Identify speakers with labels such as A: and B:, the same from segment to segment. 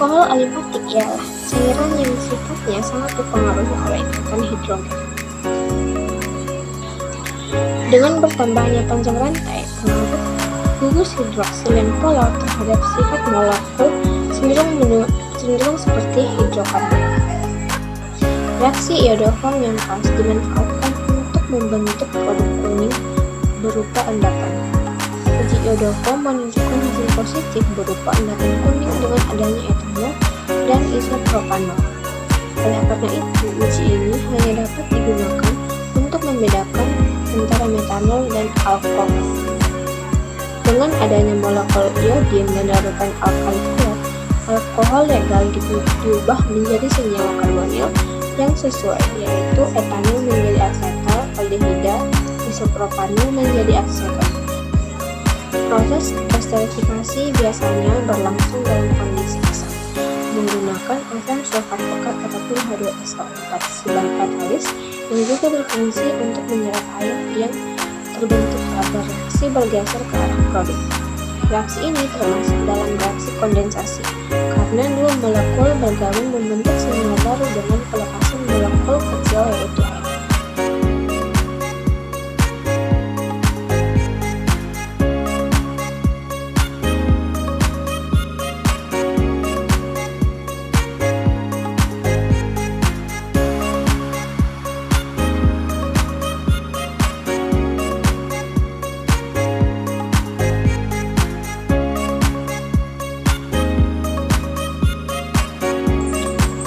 A: Alkohol alifatik ialah cairan yang sifatnya sangat dipengaruhi oleh ikatan hidrogen. Dengan bertambahnya panjang rantai, pengaruh gugus hidroksilen polar terhadap sifat molekul cenderung seperti hidrokarbon. Reaksi iodoform yang pas dimanfaatkan untuk membentuk produk kuning berupa endapan. Uji iodoform menunjukkan hasil positif berupa endapan kuning dengan adanya etanol dan isopropanol. Oleh karena itu, uji ini hanya dapat digunakan untuk membedakan antara metanol dan alkohol. Dengan adanya molekul iodin dan larutan alkali kuat, alkohol legal diubah menjadi senyawa karbonil yang sesuai, yaitu etanol menjadi asetal aldehida, isopropanol menjadi aseton. Proses esterifikasi biasanya berlangsung dalam kondisi asam menggunakan asam sulfat pekat ataupun H2SO4 sebagai katalis yang juga berfungsi untuk menyerap air yang terbentuk agar reaksi bergeser ke arah produk. Reaksi ini termasuk dalam reaksi kondensasi karena dua molekul bergabung membentuk senyawa baru dengan pelepasan molekul kecil yaitu air.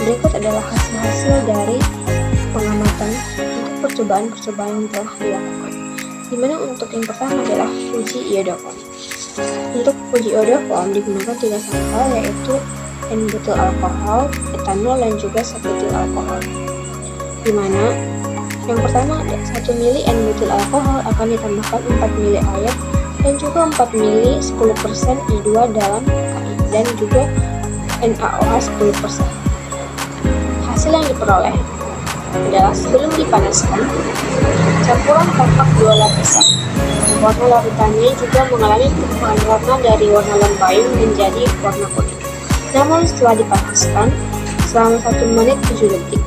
A: Berikut adalah hasil-hasil dari pengamatan untuk percobaan-percobaan yang telah dilakukan, di mana untuk yang pertama adalah uji iodoform. Untuk uji iodoform digunakan 3 sampel, yaitu N-butil alkohol, etanol, dan juga 1-butil alkohol. Di mana yang pertama 1 ml N-butil alkohol akan ditambahkan 4 ml air dan juga 4 ml 10% I2 dalam KI dan juga NaOH 10%. Hasil yang diperoleh adalah sebelum dipanaskan, campuran tampak 2 lapisan. Warna larutannya juga mengalami perubahan warna dari warna lembayung menjadi warna kuning. Namun setelah dipanaskan selama 1 menit 7 detik,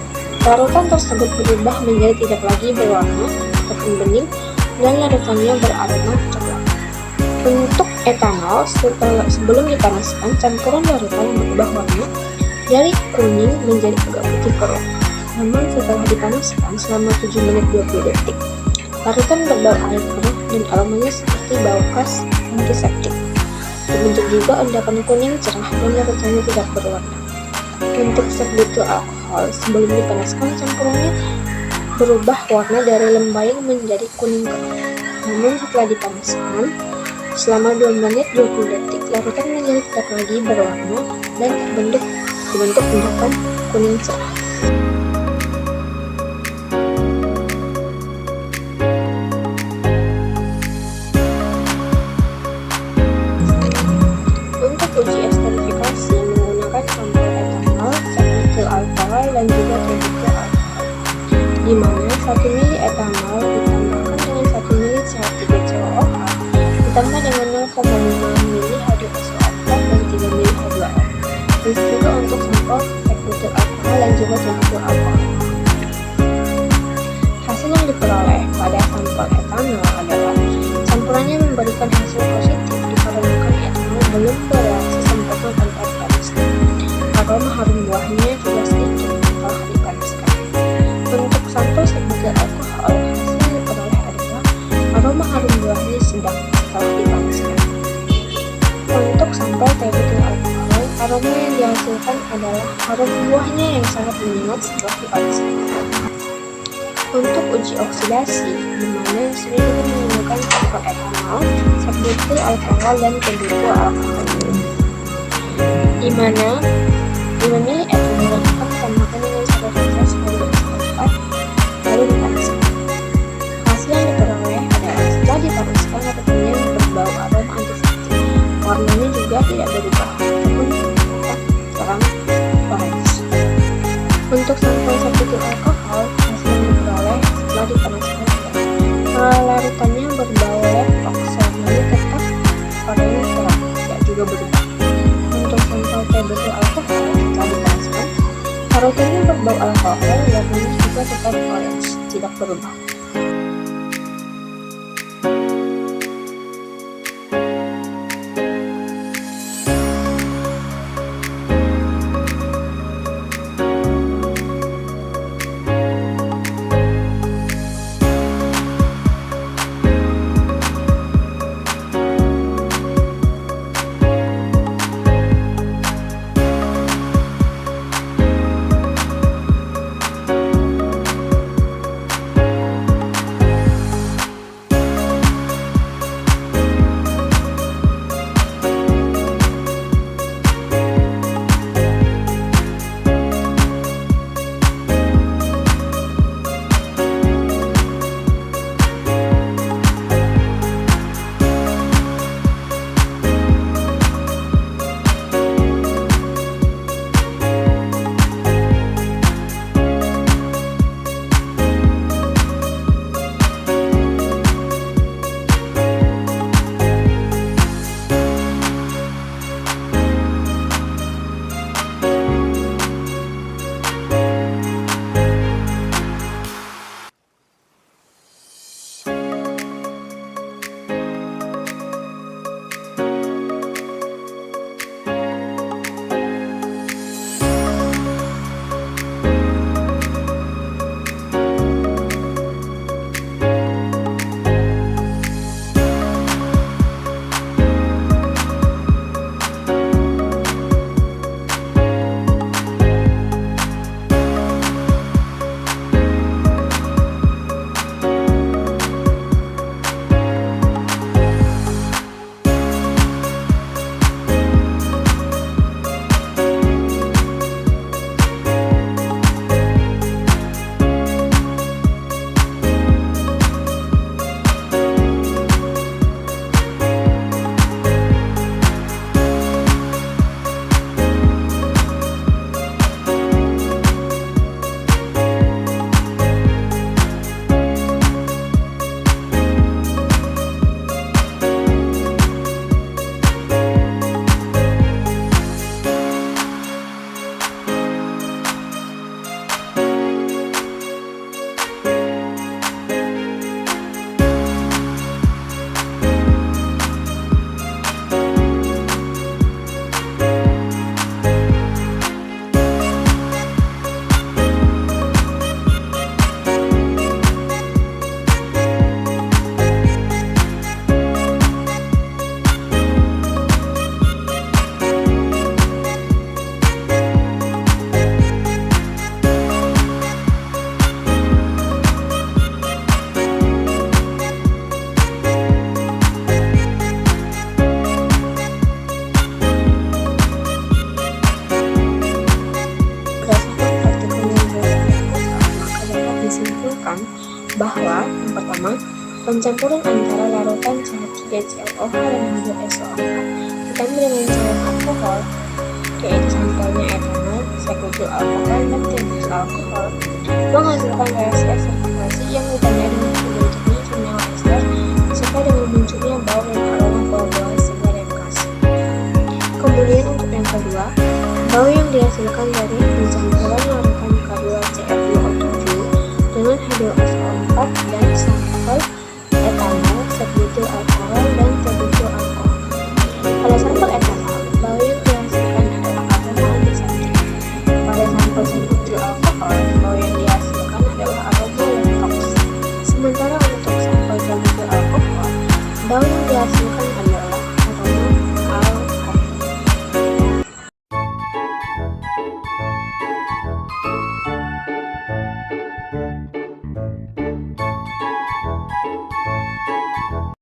A: larutan tersebut berubah menjadi tidak lagi berwarna ataupun bening dan larutannya beraroma coklat. Untuk etanol, sebelum dipanaskan, campuran larutan berubah warna dari kuning menjadi agak putih keruh. Namun setelah dipanaskan selama 7 menit 20 detik, larutan berbau air keruh dan aromanya seperti bau khas antiseptik. Terbentuk juga endapan kuning cerah dan larutannya tidak berwarna. Untuk 1-butil alkohol, sebelum dipanaskan campurannya berubah warna dari lembayung menjadi kuning keruh. Namun setelah dipanaskan selama 2 menit 20 detik, larutan menjadi tidak lagi berwarna dan terbentuk endapan kuning cerah. Untuk uji esterifikasi menggunakan sampel etanol, 1-butil alkohol, dan juga 3-butil alkohol, di mana 1 ml etanol ditambahkan dengan 1 ml CH3COOH ditambah dengan 0,5 ml H2SO4 dan 3 ml H2O. Begitu juga untuk sampel 1-butil alkohol dan juga 3-butil alkohol. Hasil yang diperoleh pada sampel etanol adalah campurannya memberikan hasil positif dikarenakan etanol belum bereaksi sempurna tanpa dipanaskan. Aroma harum buahnya juga sedikit setelah dipanaskan. Untuk sampel 1-butil alkohol, hasil yang diperoleh adalah aroma harum buahnya sedang setelah dipanaskan. Untuk sampel 3-butil alkohol, aroma yang dihasilkan adalah harum buahnya yang sangat menyengat setelah dipanaskan. Untuk uji oksidasi, di mana sering menggunakan sampel etanol, 1-butil alkohol, dan 3-butil alkohol, di mana 5 ml etanol akan ditambahkan dengan 1 tetes H2SO4 lalu dipanaskan. Hasil yang diperoleh adalah setelah dipanaskan larutannya berbau aroma antiseptik. Warnanya juga tidak berubah ataupun tetap terang orange. Untuk sampel 1-butil alkohol, hasil yang diperoleh setelah dipanaskan adalah larutannya berbau lepok, warnanya tetap oranye terang, tidak juga berubah. Untuk sampel 3-butil alkohol, Larutannya berbau alkohol, warnanya juga tetap orange, tidak berubah. Bahwa yang pertama, pencampuran antara larutan CH3COOH dan H2SO4 ditambah dengan cairan alkohol, yaitu sampelnya etanol, sekutil alkohol, dan timbul alkohol, menghasilkan reaksi asertivasi yang